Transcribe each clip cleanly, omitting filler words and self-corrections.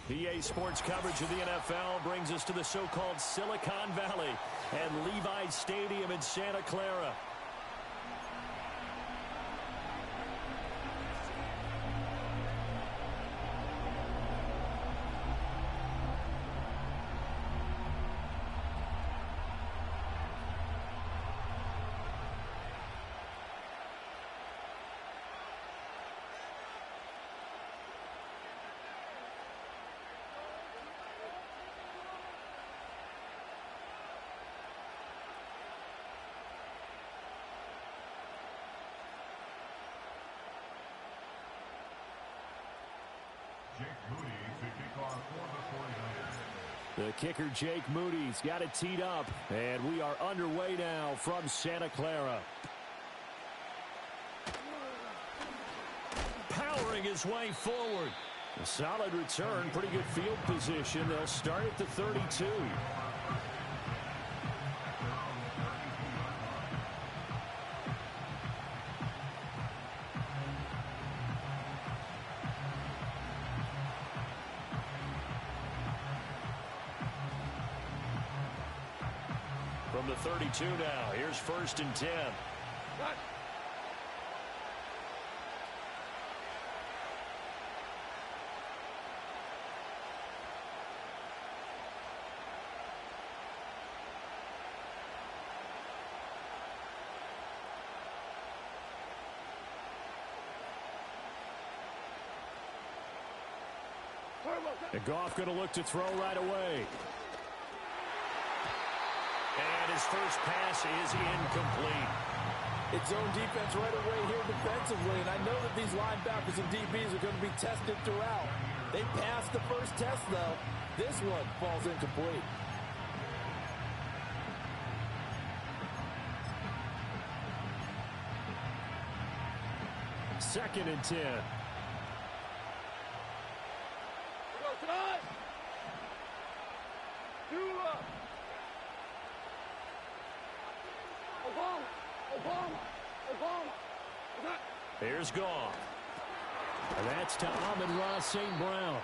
EA Sports coverage of the NFL brings us to the so-called Silicon Valley and Levi's Stadium in Santa Clara. The kicker, Jake Moody's got it teed up, and we are underway now from Santa Clara. Powering his way forward. A solid return, pretty good field position. They'll start at the 32. From the 32 now, here's 1st and 10. And Goff going to look to throw right away. And his first pass is incomplete. It's zone defense right away here defensively, and I know that these linebackers and DBs are going to be tested throughout. They passed the first test, though. This one falls incomplete. Second and 10. Here's Goff. And that's to Amon-Ra St. Brown.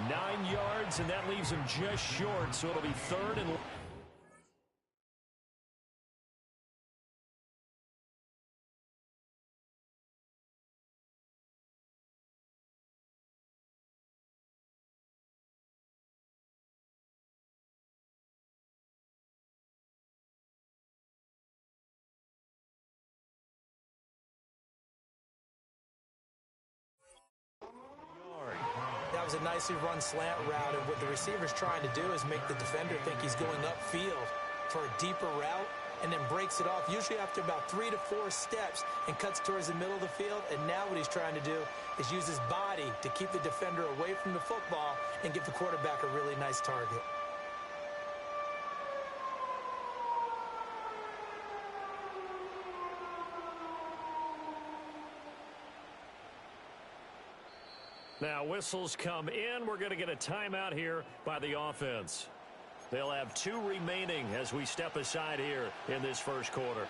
9 yards, and that leaves him just short, so it'll be 3rd and... That was a nicely run slant route, and what the receiver's trying to do is make the defender think he's going upfield for a deeper route, and then breaks it off, usually after about 3 to 4 steps, and cuts towards the middle of the field. And now what he's trying to do is use his body to keep the defender away from the football and give the quarterback a really nice target. Now whistles come in. We're going to get a timeout here by the offense. They'll have 2 remaining as we step aside here in this first quarter.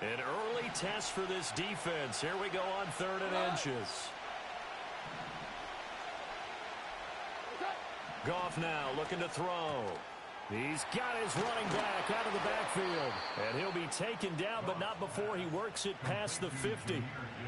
An early test for this defense. Here we go on 3rd and inches. Goff now looking to throw. He's got his running back out of the backfield. And he'll be taken down, but not before he works it past the 50.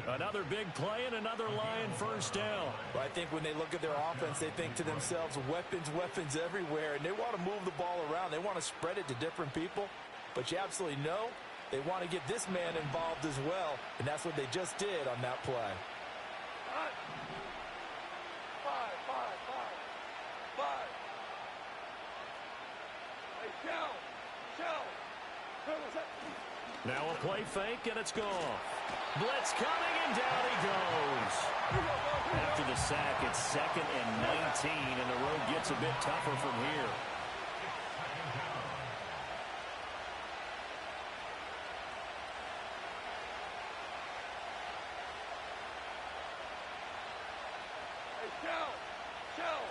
Another big play and another Lion first down. Well, I think when they look at their offense, they think to themselves, weapons, weapons everywhere. And they want to move the ball around. They want to spread it to different people. But you absolutely know they want to get this man involved as well. And that's what they just did on that play. Now a play fake, and it's gone. Blitz coming, and down he goes. After the sack, it's 2nd and 19, and the road gets a bit tougher from here. Shell.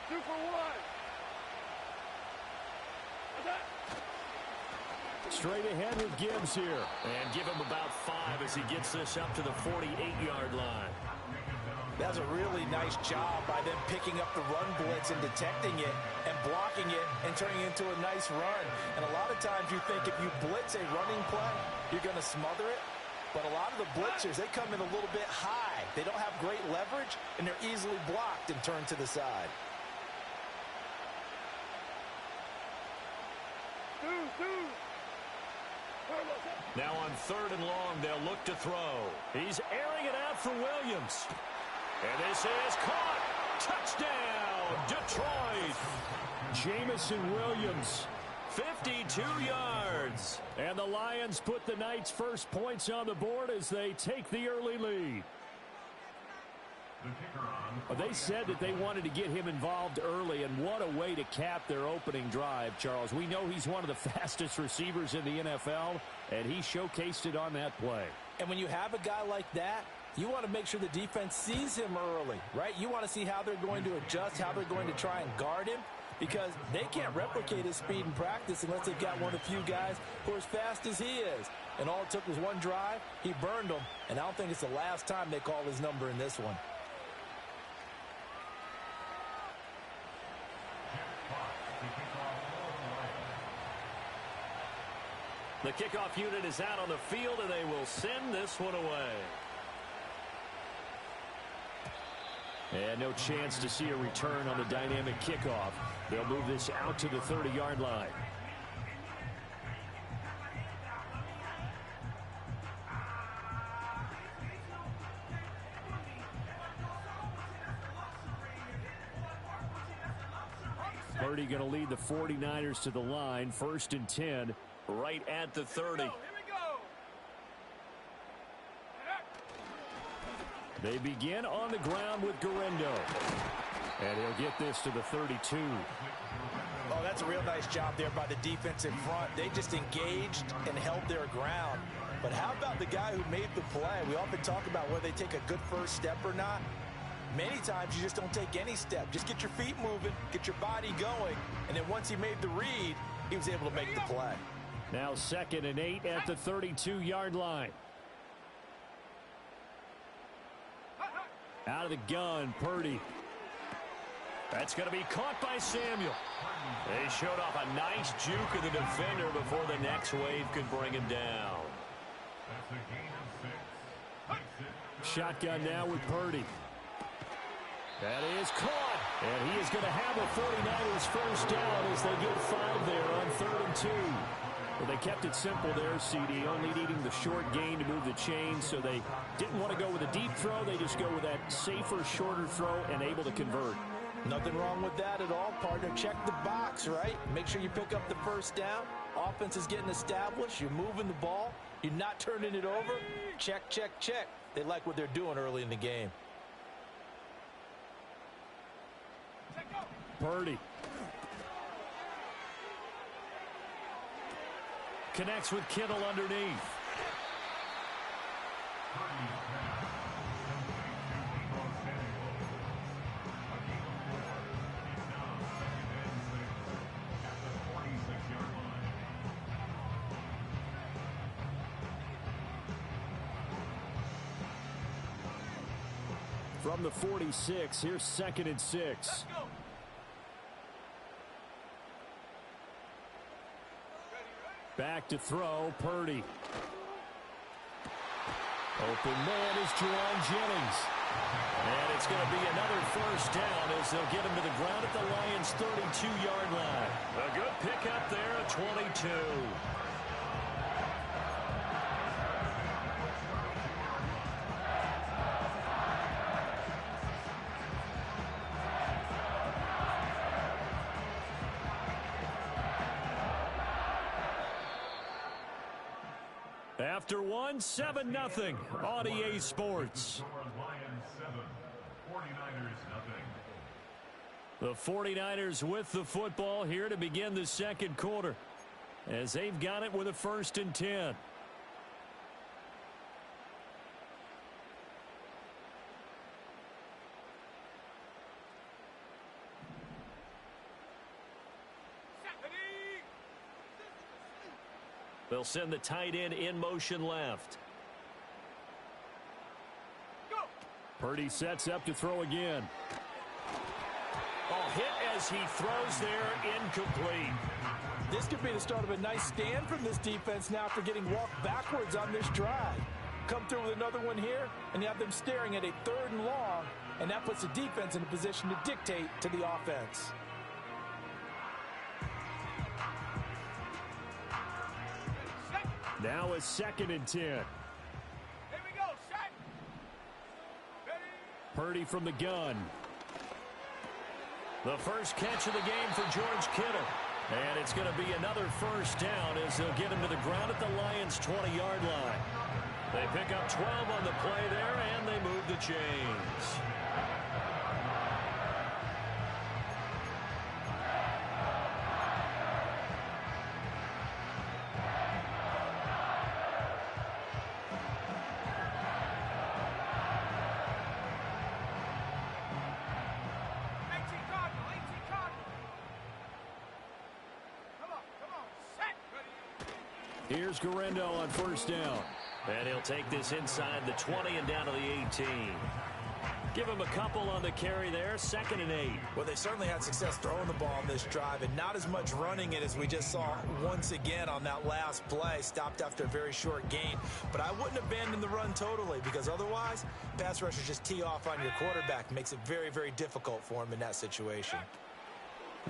2 for 1. Straight ahead with Gibbs here. And give him about 5 as he gets this up to the 48-yard line. That's a really nice job by them picking up the run blitz and detecting it and blocking it and turning it into a nice run. And a lot of times you think if you blitz a running play, you're going to smother it. But a lot of the blitzers, they come in a little bit high. They don't have great leverage, and they're easily blocked and turned to the side. Now on 3rd and long, they'll look to throw. He's airing it out for Williams. And this is caught. Touchdown, Detroit. Jamison Williams, 52 yards. And the Lions put the Knights' first points on the board as they take the early lead. They said that they wanted to get him involved early, and what a way to cap their opening drive, Charles. We know he's one of the fastest receivers in the NFL, and he showcased it on that play. And when you have a guy like that, you want to make sure the defense sees him early, right? You want to see how they're going to adjust, how they're going to try and guard him, because they can't replicate his speed in practice unless they've got one of the few guys who are as fast as he is. And all it took was one drive. He burned them, and I don't think it's the last time they call his number in this one. The kickoff unit is out on the field, and they will send this one away. And no chance to see a return on the dynamic kickoff. They'll move this out to the 30-yard line. Purdy going to lead the 49ers to the line. 1st and 10, right at the 30. They begin on the ground with Guerrero. And he'll get this to the 32. Oh, that's a real nice job there by the defense in front. They just engaged and held their ground. But how about the guy who made the play? We often talk about whether they take a good first step or not. Many times you just don't take any step. Just get your feet moving, get your body going, and then once he made the read, he was able to make the play. Now 2nd and 8 at the 32-yard line. Out of the gun, Purdy. That's going to be caught by Samuel. They showed off a nice juke of the defender before the next wave could bring him down. Shotgun now with Purdy. That is caught. And he is going to have a 49ers first down as they get 5 there on 3rd and 2. Well, they kept it simple there, CD, only needing the short gain to move the chains, so they didn't want to go with a deep throw. They just go with that safer, shorter throw and able to convert. Nothing wrong with that at all, partner. Check the box, right? Make sure you pick up the first down. Offense is getting established. You're moving the ball. You're not turning it over. Check, check, check. They like what they're doing early in the game. Purdy. Connects with Kittle underneath. From the 46, here's 2nd and 6. Back to throw, Purdy. Open man is Jerron Jennings. And it's going to be another first down as they'll get him to the ground at the Lions' 32-yard line. A good pickup there at 22. After 1, 7-0 on EA Sports. The 49ers with the football here to begin the 2nd quarter as they've got it with a 1st and 10. They'll send the tight end in motion left. Purdy sets up to throw again. Oh, hit as he throws there, incomplete. This could be the start of a nice stand from this defense now after getting walked backwards on this drive. Come through with another one here, and you have them staring at a 3rd and long, and that puts the defense in a position to dictate to the offense. Now a 2nd and 10. Here we go, set. Ready. Purdy from the gun. The first catch of the game for George Kittle. And it's going to be another first down as they'll get him to the ground at the Lions' 20-yard line. They pick up 12 on the play there, and they move the chains. Here's Guerrero on first down. And he'll take this inside the 20 and down to the 18. Give him a couple on the carry there, 2nd and 8. Well, they certainly had success throwing the ball on this drive, and not as much running it as we just saw once again on that last play. Stopped after a very short gain. But I wouldn't abandon the run totally, because otherwise, pass rushers just tee off on your quarterback. Makes it very, very difficult for him in that situation.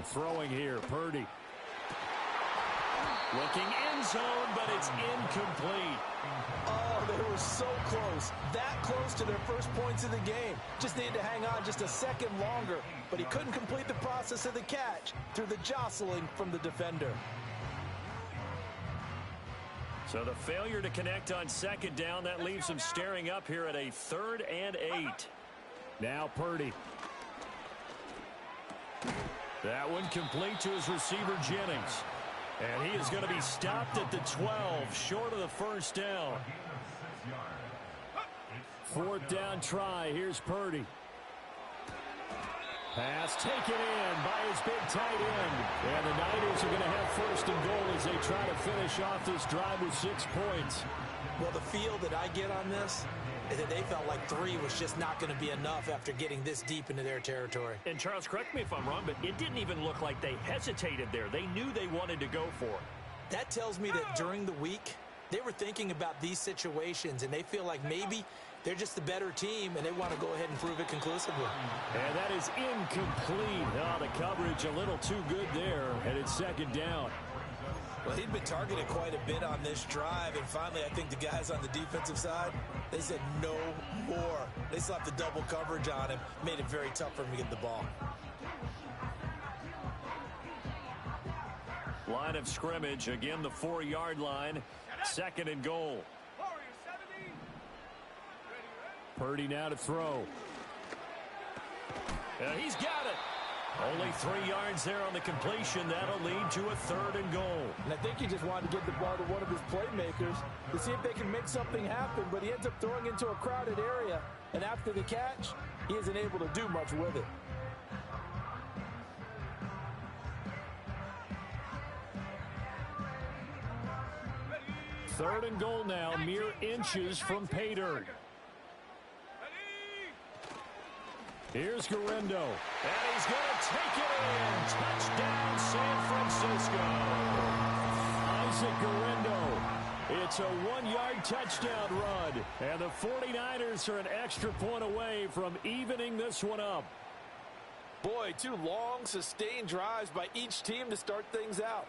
Throwing here, Purdy. Looking end zone, but it's incomplete. Oh, they were so close. That close to their first points of the game. Just needed to hang on just a second longer, but he couldn't complete the process of the catch through the jostling from the defender. So the failure to connect on 2nd down, that leaves them staring up here at a 3rd and 8. Now Purdy. That one complete to his receiver, Jennings. And he is going to be stopped at the 12, short of the first down. 4th down try. Here's Purdy. Pass taken in by his big tight end. And the Niners are going to have 1st and goal as they try to finish off this drive with 6 points. Well, the feel that I get on this is that they felt like 3 was just not going to be enough after getting this deep into their territory. And Charles, correct me if I'm wrong, but it didn't even look like they hesitated there. They knew they wanted to go for it. That tells me that during the week, they were thinking about these situations, and they feel like maybe they're just the better team, and they want to go ahead and prove it conclusively. And that is incomplete. Oh, the coverage a little too good there, and it's 2nd down. Well, he'd been targeted quite a bit on this drive, and finally I think the guys on the defensive side, they said no more. They slapped the double coverage on him, made it very tough for him to get the ball. Line of scrimmage, again the 4-yard line, 2nd and goal. Purdy now to throw. He's got it. Only 3 yards there on the completion. That'll lead to a 3rd and goal. And I think he just wanted to get the ball to one of his playmakers to see if they can make something happen, but he ends up throwing into a crowded area, and after the catch, he isn't able to do much with it. Third and goal now, mere inches from pay dirt. Here's Guerrero, and he's going to take it in. Touchdown, San Francisco. Isaac Guerrero. It's a 1-yard touchdown run, and the 49ers are an extra point away from evening this one up. Boy, 2 long, sustained drives by each team to start things out.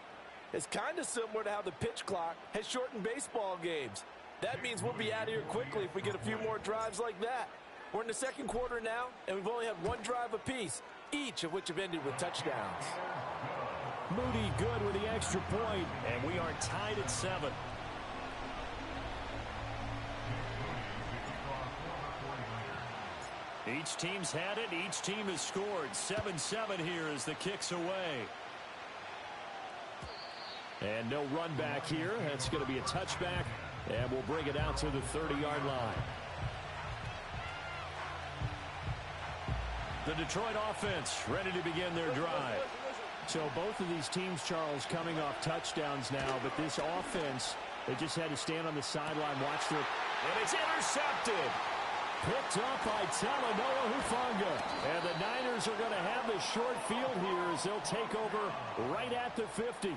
It's kind of similar to how the pitch clock has shortened baseball games. That means we'll be out of here quickly if we get a few more drives like that. We're in the 2nd quarter now, and we've only had 1 drive apiece, each of which have ended with touchdowns. Moody good with the extra point, and we are tied at 7. Each team's had it. Each team has scored. 7-7 here as the kick's away. And no run back here. That's going to be a touchback, and we'll bring it out to the 30-yard line. The Detroit offense ready to begin their drive. So both of these teams, Charles, coming off touchdowns now, but this offense, they just had to stand on the sideline, watch their... And it's intercepted. Picked up by Talanoa Hufanga. And the Niners are going to have the short field here as they'll take over right at the 50.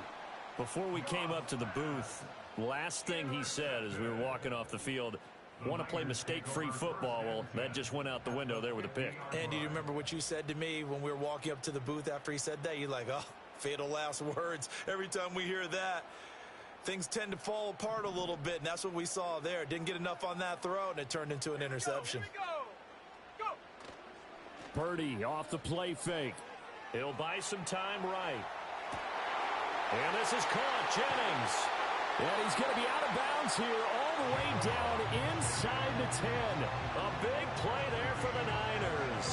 Before we came up to the booth, last thing he said as we were walking off the field, want to play mistake-free football. Well, that just went out the window there with a pick. And do you remember what you said to me when we were walking up to the booth after he said that? You're like, oh, fatal last words. Every time we hear that, things tend to fall apart a little bit, and that's what we saw there. Didn't get enough on that throw, and it turned into an interception. Go. Purdy off the play fake. He'll buy some time right. And this is caught. Jennings. And he's going to be out of bounds here all the way down inside the 10. A big play there for the Niners.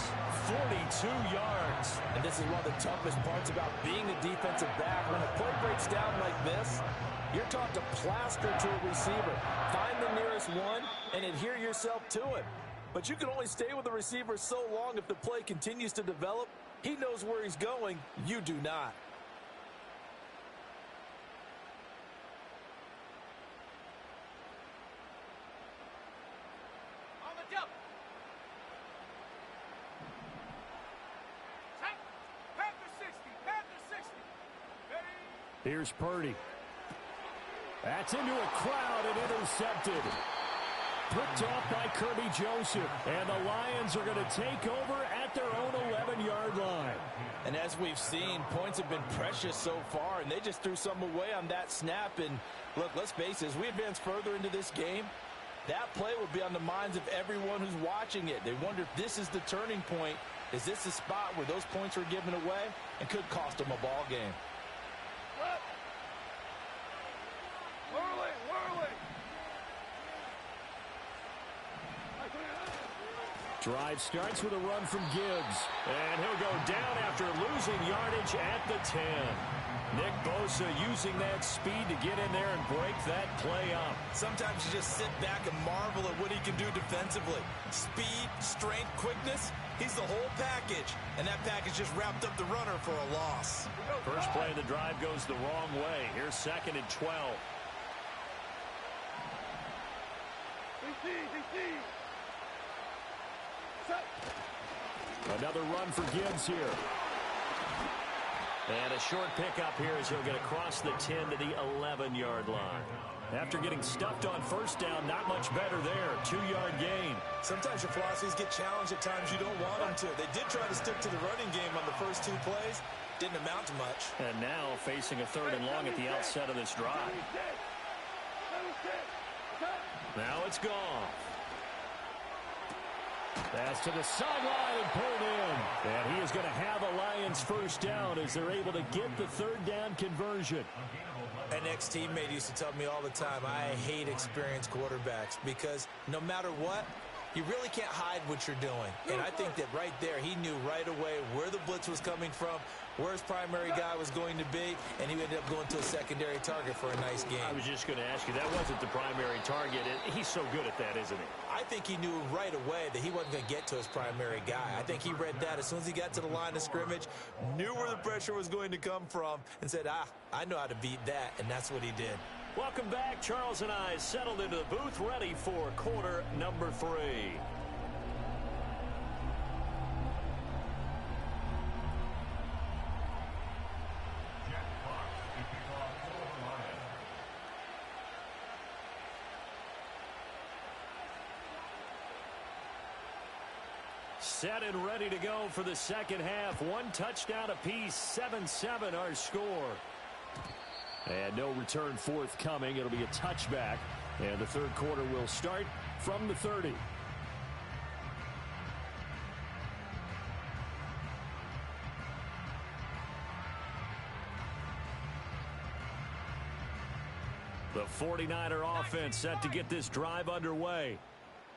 42 yards. And this is one of the toughest parts about being a defensive back. When a play breaks down like this, you're taught to plaster to a receiver. Find the nearest one and adhere yourself to it. But you can only stay with the receiver so long if the play continues to develop. He knows where he's going. You do not. Here's Purdy. That's into a crowd and intercepted. Picked off by Kirby Joseph. And the Lions are going to take over at their own 11-yard line. And as we've seen, points have been precious so far, and they just threw some away on that snap. And look, let's face it, as we advance further into this game, that play will be on the minds of everyone who's watching it. They wonder if this is the turning point. Is this the spot where those points were given away and could cost them a ball game? Drive starts with a run from Gibbs. And he'll go down after losing yardage at the 10. Nick Bosa using that speed to get in there and break that play up. Sometimes you just sit back and marvel at what he can do defensively. Speed, strength, quickness, he's the whole package. And that package just wrapped up the runner for a loss. First play of the drive goes the wrong way. Here's 2nd and 12. Another run for Gibbs here. And a short pickup here as he'll get across the 10 to the 11-yard line. After getting stuffed on first down, not much better there. 2-yard gain. Sometimes your philosophies get challenged at times you don't want them to. They did try to stick to the running game on the first 2 plays. Didn't amount to much. And now facing a 3rd and long at the outset of this drive. Now it's gone. Pass to the sideline and pulled in. And he is going to have a Lions first down as they're able to get the 3rd down conversion. An ex-teammate used to tell me all the time, I hate experienced quarterbacks because no matter what, you really can't hide what you're doing. And I think that right there, he knew right away where the blitz was coming from, where his primary guy was going to be, and he ended up going to a secondary target for a nice game. I was just going to ask you, that wasn't the primary target. He's so good at that, isn't he? I think he knew right away that he wasn't going to get to his primary guy. I think he read that as soon as he got to the line of scrimmage, knew where the pressure was going to come from, and said, I know how to beat that, and that's what he did. Welcome back. Charles and I settled into the booth, ready for quarter number 3. Set and ready to go for the second half. 1 touchdown apiece, 7-7 our score. And no return forthcoming. It'll be a touchback. And the 3rd quarter will start from the 30. The 49er offense set to get this drive underway.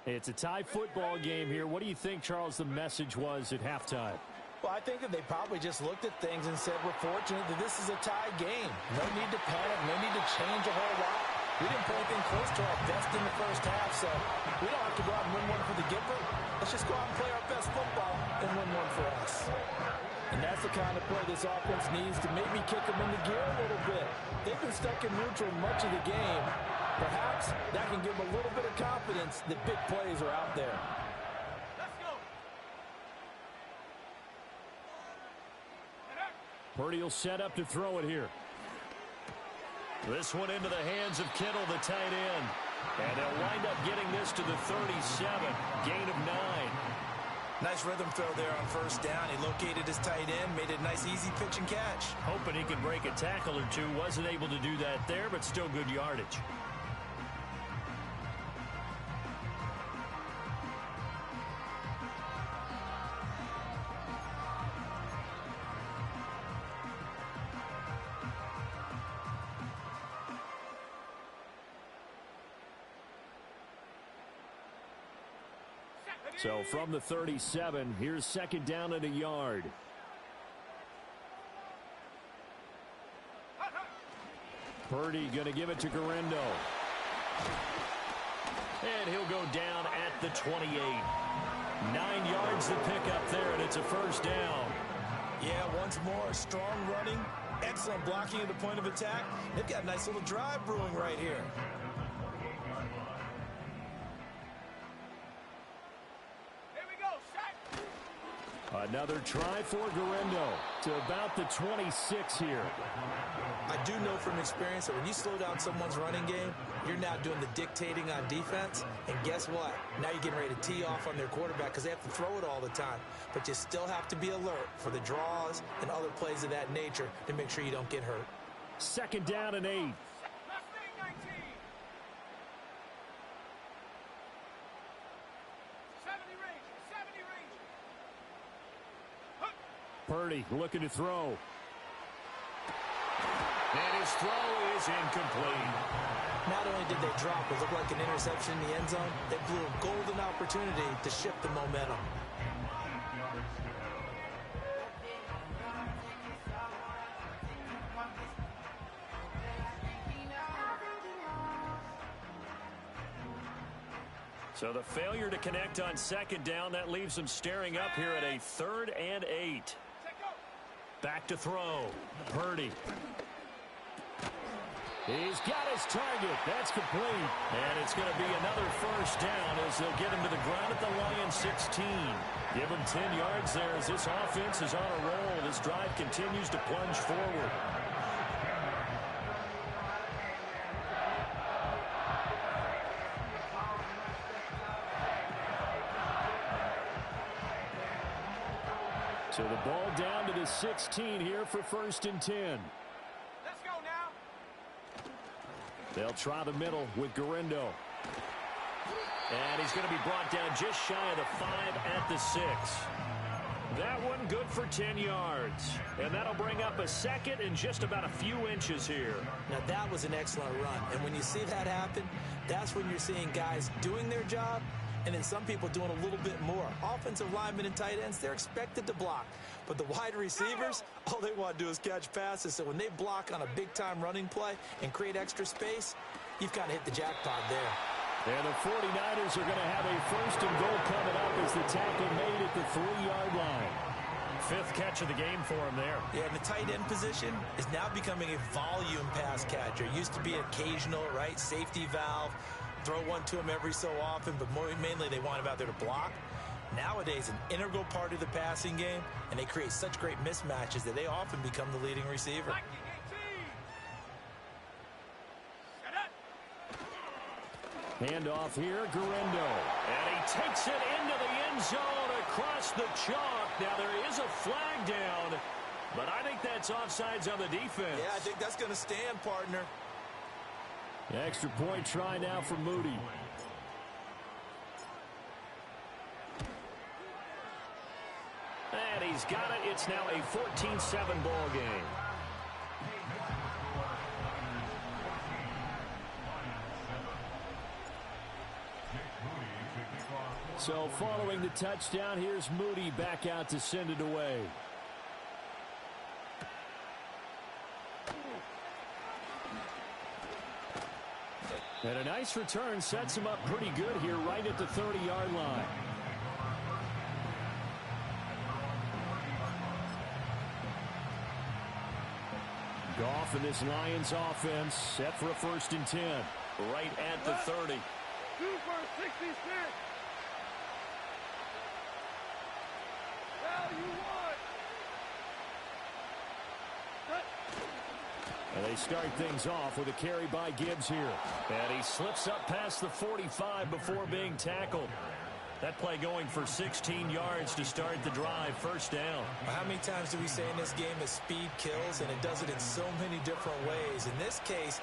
It's a tie football game here. What do you think, Charles, the message was at halftime? Well, I think that they probably just looked at things and said, we're fortunate that this is a tie game. No need to panic, no need to change a whole lot. We didn't play anything close to our best in the first half, so we don't have to go out and win one for the giver. Let's just go out and play our best football and win one for us. And that's the the kind of play this offense needs to maybe kick them into gear a little bit. They've been stuck in neutral much of the game. Perhaps that can give them a little bit of confidence that big plays are out there. Let's go. Purdy will set up to throw it here. This one into the hands of Kittle, the tight end. And they'll wind up getting this to the 37. Gain of 9. Nice rhythm throw there on first down. He located his tight end, made it a nice easy pitch and catch. Hoping he could break a tackle or two. Wasn't able to do that there, but still good yardage. So from the 37, here's second down and a yard. Purdy going to give it to Guerrero. And he'll go down at the 28. 9 yards to pick up there, and it's a first down. Yeah, once more, strong running, excellent blocking at the point of attack. They've got a nice little drive brewing right here. Another try for Guerrero to about the 26 here. I do know from experience that when you slow down someone's running game, you're now doing the dictating on defense. And guess what? Now you're getting ready to tee off on their quarterback because they have to throw it all the time. But you still have to be alert for the draws and other plays of that nature to make sure you don't get hurt. Second down and 8. Purdy looking to throw. And his throw is incomplete. Not only did they drop it looked like an interception in the end zone, they blew a golden opportunity to shift the momentum. So the failure to connect on second down, that leaves them staring up here at a 3rd and 8. Back to throw. Purdy. He's got his target. That's complete. And it's going to be another first down as they'll get him to the ground at the Lions 16. Give him 10 yards there as this offense is on a roll. This drive continues to plunge forward. So the ball down to the 16 here for 1st and 10. Let's go now. They'll try the middle with Guerrero. And he's going to be brought down just shy of the 5 at the 6. That one good for 10 yards. And that'll bring up a second and just about a few inches here. Now that was an excellent run. And when you see that happen, that's when you're seeing guys doing their job and then some people doing a little bit more. Offensive linemen and tight ends, they're expected to block. But the wide receivers, all they want to do is catch passes. So when they block on a big-time running play and create extra space, you've kind of hit the jackpot there. And the 49ers are going to have a 1st and goal coming up as the tackle made at the 3-yard line. 5th catch of the game for him there. Yeah, and the tight end position is now becoming a volume pass catcher. It used to be occasional, right, safety valve. Throw one to him every so often, but mainly they want him out there to block. Nowadays, an integral part of the passing game, and they create such great mismatches that they often become the leading receiver. Handoff here, Guerrero. And he takes it into the end zone across the chalk. Now there is a flag down, but I think that's offsides on the defense. Yeah, I think that's going to stand, partner. Extra point try now for Moody. And he's got it. It's now a 14-7 ball game. So following the touchdown, here's Moody back out to send it away. And a nice return sets him up pretty good here right at the 30-yard line. Goff and this Lions offense set for a 1st and 10. Right at the 30. 2 for 66. Now you want. And they start things off with a carry by Gibbs here. And he slips up past the 45 before being tackled. That play going for 16 yards to start the drive. 1st down. How many times do we say in this game that speed kills, and it does it in so many different ways? In this case,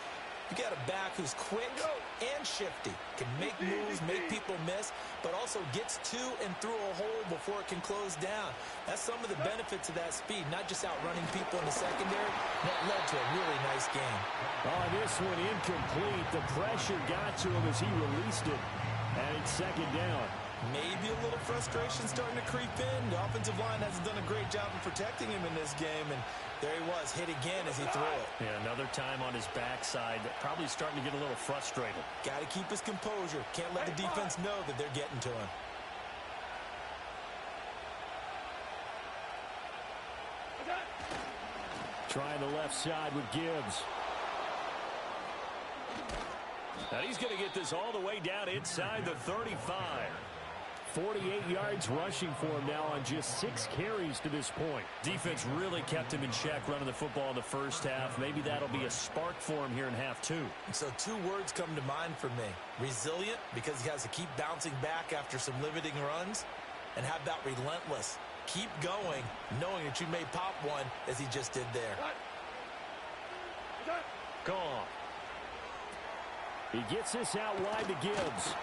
you got a back who's quick and shifty, can make moves, make people miss, but also gets to and through a hole before it can close down. That's some of the benefits of that speed, not just outrunning people in the secondary. That led to a really nice game. Oh, this one incomplete. The pressure got to him as he released it, and it's 2nd down. Maybe a little frustration starting to creep in. The offensive line hasn't done a great job of protecting him in this game, and there he was, hit again as he threw it. Yeah, another time on his backside, probably starting to get a little frustrated. Got to keep his composure. Can't let the defense know that they're getting to him. Trying the left side with Gibbs. And he's going to get this all the way down inside the 35. 48 yards rushing for him now on just 6 carries to this point. Defense really kept him in check running the football in the 1st half. Maybe that'll be a spark for him here in half 2. So 2 words come to mind for me. Resilient, because he has to keep bouncing back after some limiting runs. And how about relentless? Keep going, knowing that you may pop one as he just did there. Gone. He gets this out wide to Gibbs.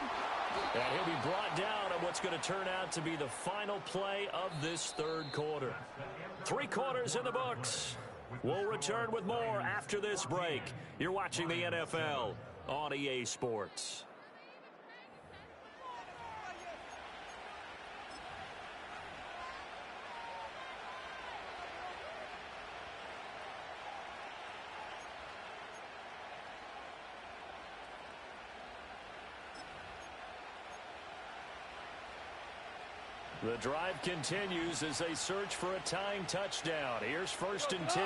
And he'll be brought down on what's going to turn out to be the final play of this 3rd quarter. 3 quarters in the books. We'll return with more after this break. You're watching the NFL on EA Sports. The drive continues as they search for a tying touchdown. Here's 1st and 10.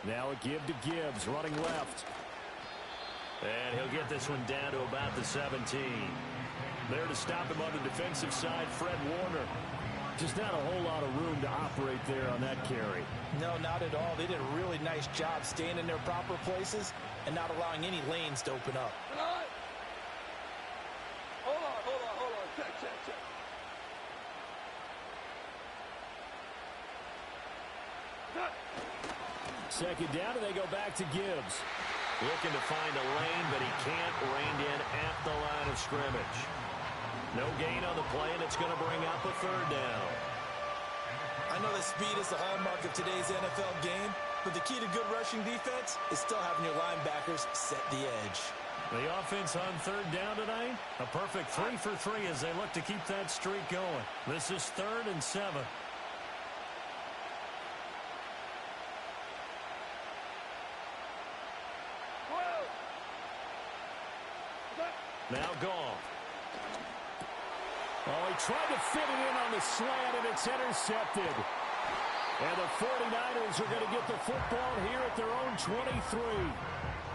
Now a give to Gibbs, running left. And he'll get this one down to about the 17. There to stop him on the defensive side, Fred Warner. Just not a whole lot of room to operate there on that carry. No, not at all. They did a really nice job staying in their proper places and not allowing any lanes to open up. Hold on. Check. 2nd down, and they go back to Gibbs. Looking to find a lane, but he can't. Reined in at the line of scrimmage. No gain on the play, and it's going to bring up a 3rd down. I know that speed is the hallmark of today's NFL game, but the key to good rushing defense is still having your linebackers set the edge. The offense on 3rd down tonight, a perfect 3 for 3 as they look to keep that streak going. This is 3rd and 7. Now Goff. Oh, he tried to fit it in on the slant, and it's intercepted. And the 49ers are going to get the football here at their own 23.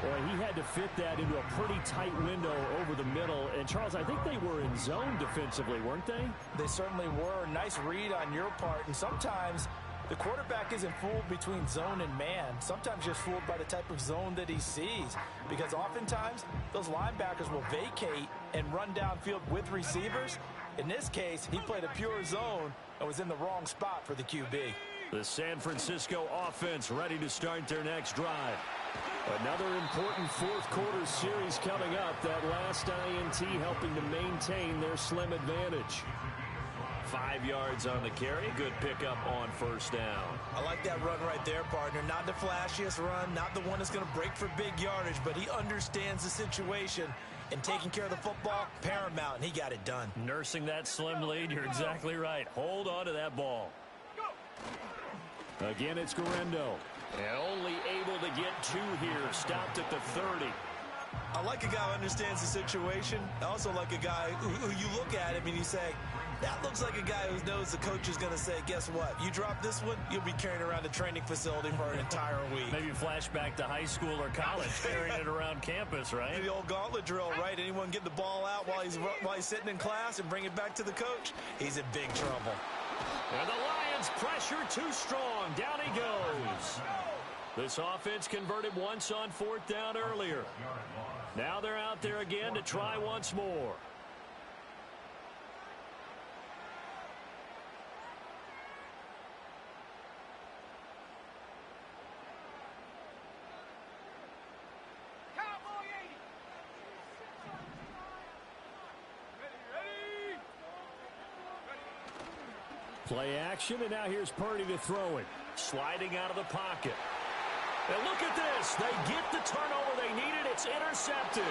Boy, he had to fit that into a pretty tight window over the middle. And, Charles, I think they were in zone defensively, weren't they? They certainly were. Nice read on your part. And sometimes the quarterback isn't fooled between zone and man. Sometimes just fooled by the type of zone that he sees. Because oftentimes, those linebackers will vacate and run downfield with receivers. In this case, he played a pure zone and was in the wrong spot for the QB. The San Francisco offense ready to start their next drive. Another important 4th quarter series coming up. That last INT helping to maintain their slim advantage. 5 yards on the carry. Good pickup on 1st down. I like that run right there, partner. Not the flashiest run, not the one that's going to break for big yardage, but he understands the situation. And taking care of the football, paramount, and he got it done. Nursing that slim lead, you're exactly right. Hold on to that ball. Again, it's Guerrero. And only able to get 2 here. Stopped at the 30. I like a guy who understands the situation. I also like a guy who you look at him and you say, that looks like a guy who knows the coach is going to say, guess what? You drop this one, you'll be carrying around the training facility for an entire week. Maybe flashback to high school or college, carrying it around campus, right? The old gauntlet drill, right? Anyone get the ball out while he's sitting in class and bring it back to the coach? He's in big trouble. And the Lions pressure too strong. Down he goes. This offense converted once on 4th down earlier. Now they're out there again to try once more. Play action, and now here's Purdy to throw it. Sliding out of the pocket. And look at this. They get the turnover they needed. It's intercepted.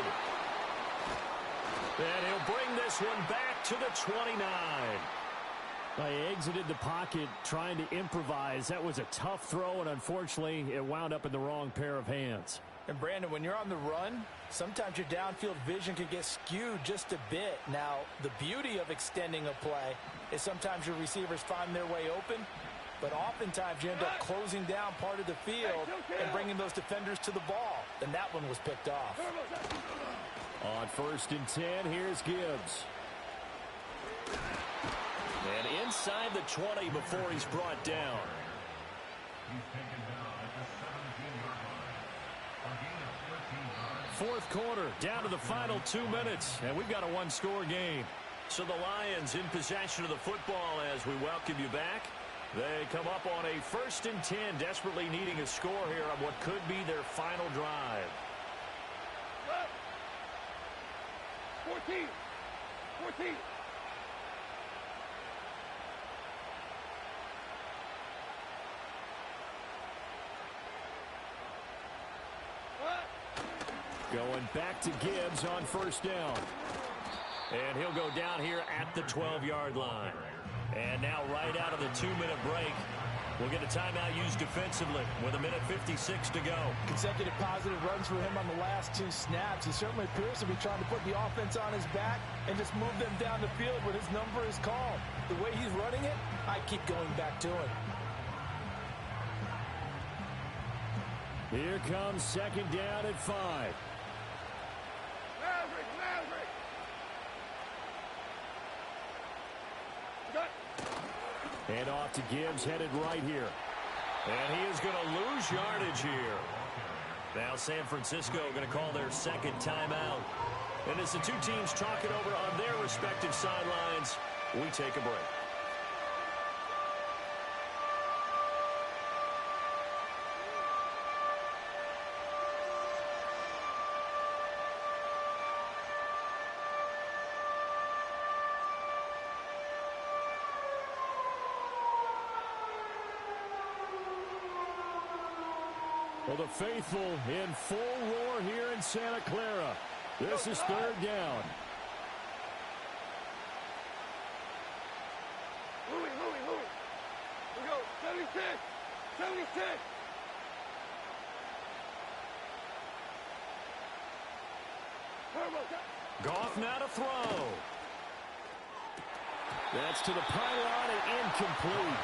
And he'll bring this one back to the 29. They exited the pocket trying to improvise. That was a tough throw, and unfortunately, it wound up in the wrong pair of hands. And, Brandon, when you're on the run, sometimes your downfield vision can get skewed just a bit. Now, the beauty of extending a play is sometimes your receivers find their way open, but oftentimes you end up closing down part of the field and bringing those defenders to the ball. And that one was picked off. On 1st and 10, here's Gibbs. And inside the 20 before he's brought down. Fourth quarter, down to the final 2 minutes, and we've got a one-score game. So the Lions in possession of the football as we welcome you back. They come up on a 1st and 10, desperately needing a score here on what could be their final drive. 14. 14. Going back to Gibbs on 1st down. And he'll go down here at the 12-yard line. And now right out of the 2-minute break, we'll get a timeout used defensively with 1:56 to go. Consecutive positive runs for him on the last 2 snaps. He certainly appears to be trying to put the offense on his back and just move them down the field when his number is called. The way he's running it, I keep going back to him. Here comes 2nd down at 5. Maverick. And off to Gibbs, headed right here. And he is going to lose yardage here. Now San Francisco going to call their 2nd timeout. And as the two teams talk it over on their respective sidelines, we take a break. Well, the faithful in full roar here in Santa Clara. This is 3rd down. Louis. We go. 76. 76. Goff now to throw. That's to the pylon and incomplete.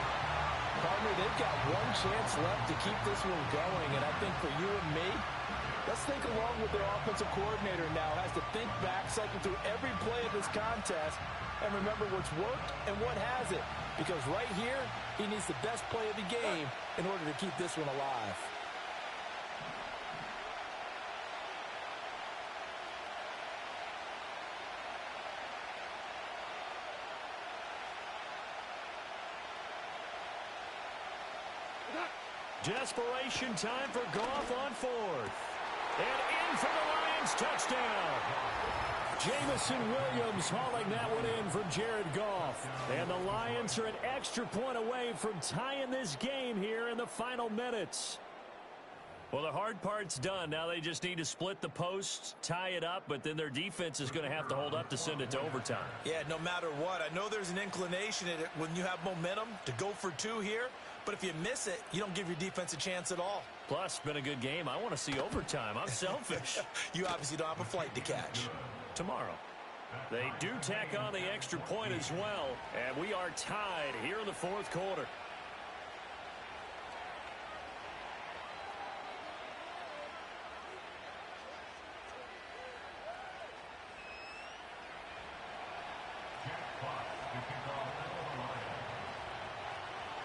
Partner, they've got one chance left to keep this one going, and I think for you and me, let's think along with their offensive coordinator now has to think back, cycle through every play of this contest, and remember what's worked and what hasn't. Because right here, he needs the best play of the game in order to keep this one alive. Desperation time for Goff on 4th. And in for the Lions touchdown. Jamison Williams hauling that one in from Jared Goff. And the Lions are an extra point away from tying this game here in the final minutes. Well, the hard part's done. Now they just need to split the posts, tie it up, but then their defense is going to have to hold up to send it to overtime. Yeah, no matter what. I know there's an inclination in it when you have momentum to go for 2 here, But if you miss it, you don't give your defense a chance at all. Plus, been a good game. I want to see overtime. I'm selfish. You obviously don't have a flight to catch. Tomorrow. They do tack on the extra point as well, and we are tied here in the fourth quarter.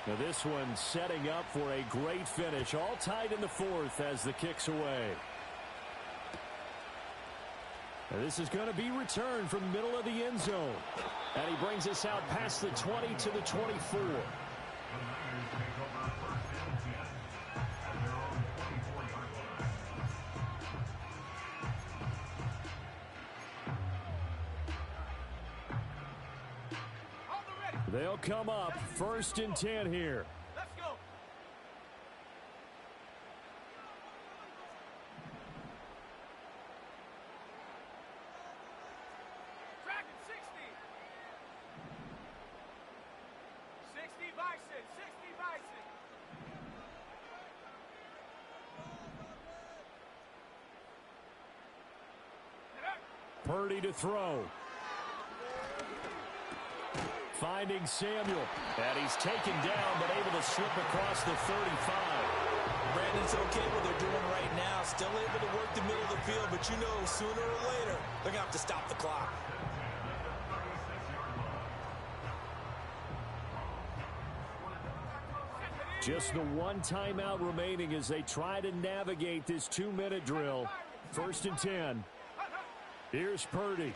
Now this one setting up for a great finish. All tied in the fourth as the kick's away. Now this is going to be returned from the middle of the end zone. And he brings us out past the 20 to the 24. They'll come up 1st and 10 here. Let's go. Track at 60. 60 Bison. 60 Bison. Purdy to throw. Finding Samuel. And he's taken down, but able to slip across the 35. Brandon's okay what they're doing right now. Still able to work the middle of the field, but you know sooner or later they're going to have to stop the clock. Just the one timeout remaining as they try to navigate this 2-minute drill. 1st and 10. Here's Purdy.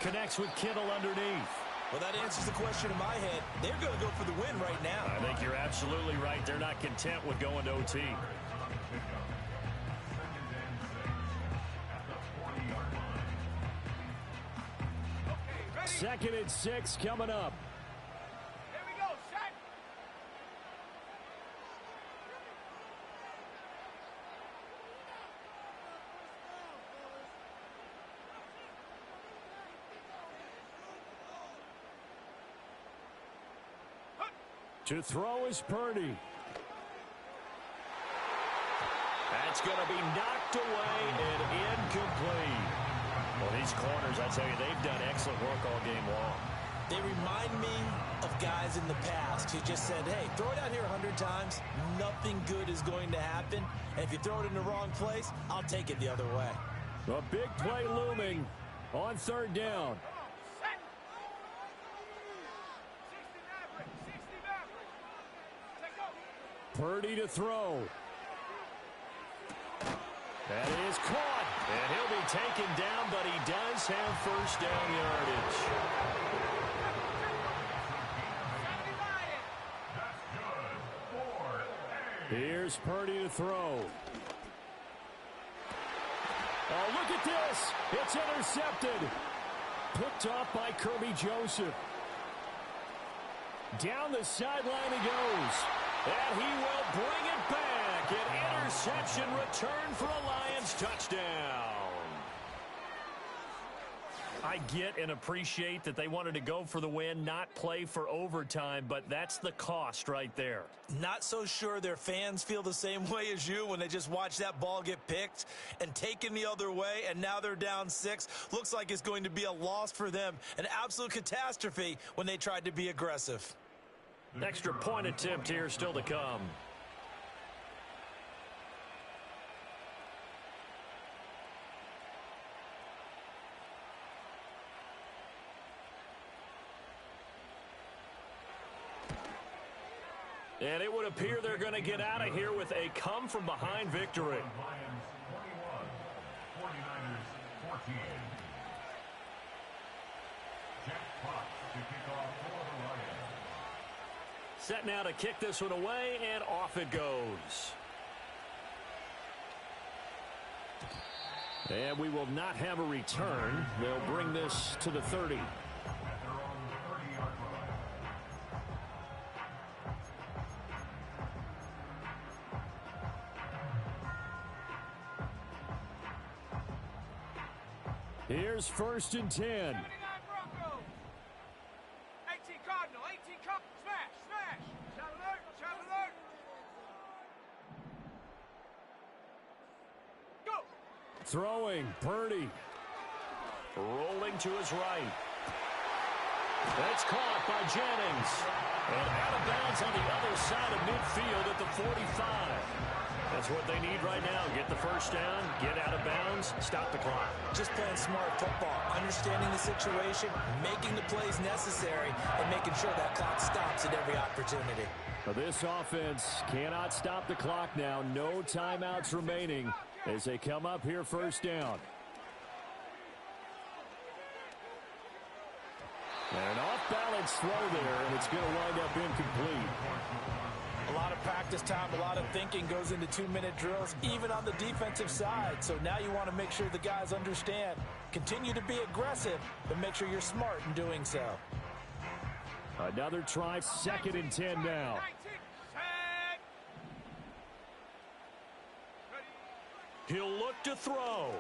Connects with Kittle underneath. Well, that answers the question in my head. They're going to go for the win right now. I think you're absolutely right. They're not content with going to OT. Second and 6 coming up. Here we go, set. To throw is Purdy. That's going to be knocked away and incomplete. Well, these corners, I tell you, they've done excellent work all game long. They remind me of guys in the past who just said, hey, throw it out here 100 times. Nothing good is going to happen. And if you throw it in the wrong place, I'll take it the other way. A big play looming on 3rd down. Purdy to throw. That is caught. And he'll be taken down, but he does have 1st down yardage. Here's Purdy to throw. Oh, look at this. It's intercepted. Picked off by Kirby Joseph. Down the sideline he goes. And he will bring it back. An interception return for a Lions touchdown. I get and appreciate that they wanted to go for the win, not play for overtime, but that's the cost right there. Not so sure their fans feel the same way as you when they just watch that ball get picked and taken the other way, and now they're down 6. Looks like it's going to be a loss for them, an absolute catastrophe when they tried to be aggressive. Extra point attempt here still to come. And it would appear they're going to get out of here with a come-from-behind victory. Set now to kick this one away, and off it goes. And we will not have a return. They'll bring this to the 30. Here's 1st and 10. 79 Broncos. 18 Cardinal. 18 Cardinal. Smash. Smash. Purdy. Rolling to his right. That's caught by Jennings. And out of bounds on the other side of midfield at the 45. That's what they need right now. Get the first down, get out of bounds, stop the clock. Just playing smart football, understanding the situation, making the plays necessary, and making sure that clock stops at every opportunity. Well, this offense cannot stop the clock now. No timeouts remaining as they come up here first down. And an off-balance throw there, and it's going to wind up incomplete. A lot of practice time, a lot of thinking goes into 2-minute drills, even on the defensive side. So now you want to make sure the guys understand. Continue to be aggressive, but make sure you're smart in doing so. Another try, 2nd and 10 now. He'll look to throw.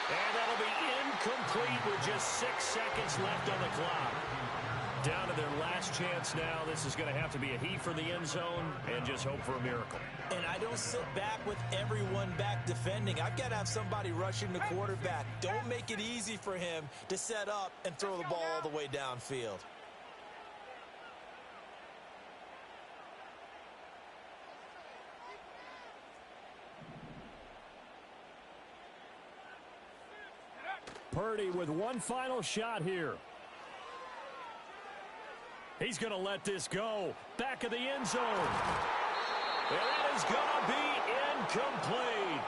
And that'll be incomplete with just 6 seconds left on the clock. Down to their last chance now. This is going to have to be a heave for the end zone and just hope for a miracle. And I don't sit back with everyone back defending. I've got to have somebody rushing the quarterback. Don't make it easy for him to set up and throw the ball all the way downfield. Purdy with one final shot here. He's going to let this go. Back of the end zone. And that is going to be incomplete.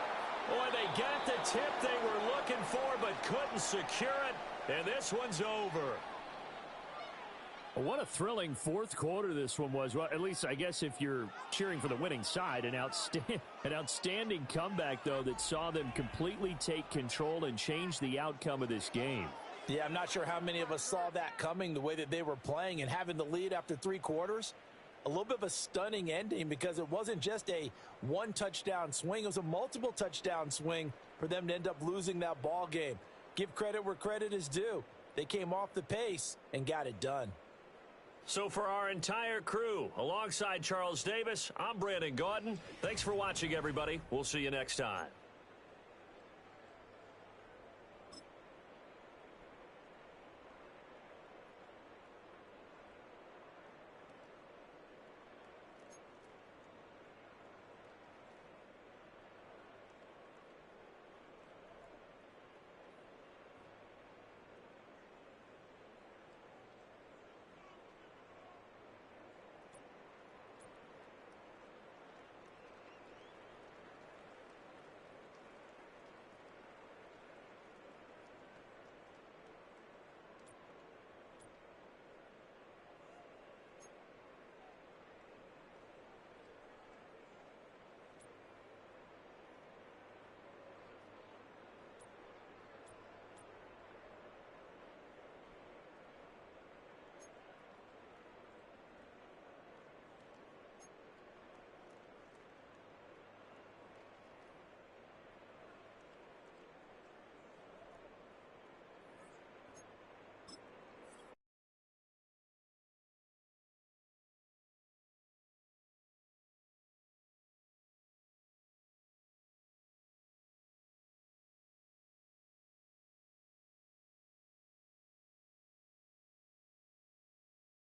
Boy, they got the tip they were looking for but couldn't secure it. And this one's over. What a thrilling fourth quarter this one was. Well, at least I guess if you're cheering for the winning side, an outstanding comeback, though, that saw them completely take control and change the outcome of this game. Yeah, I'm not sure how many of us saw that coming, the way that they were playing and having the lead after 3 quarters. A little bit of a stunning ending because it wasn't just a one-touchdown swing. It was a multiple touchdown swing for them to end up losing that ball game. Give credit where credit is due. They came off the pace and got it done. So for our entire crew, alongside Charles Davis, I'm Brandon Gaudin. Thanks for watching, everybody. We'll see you next time.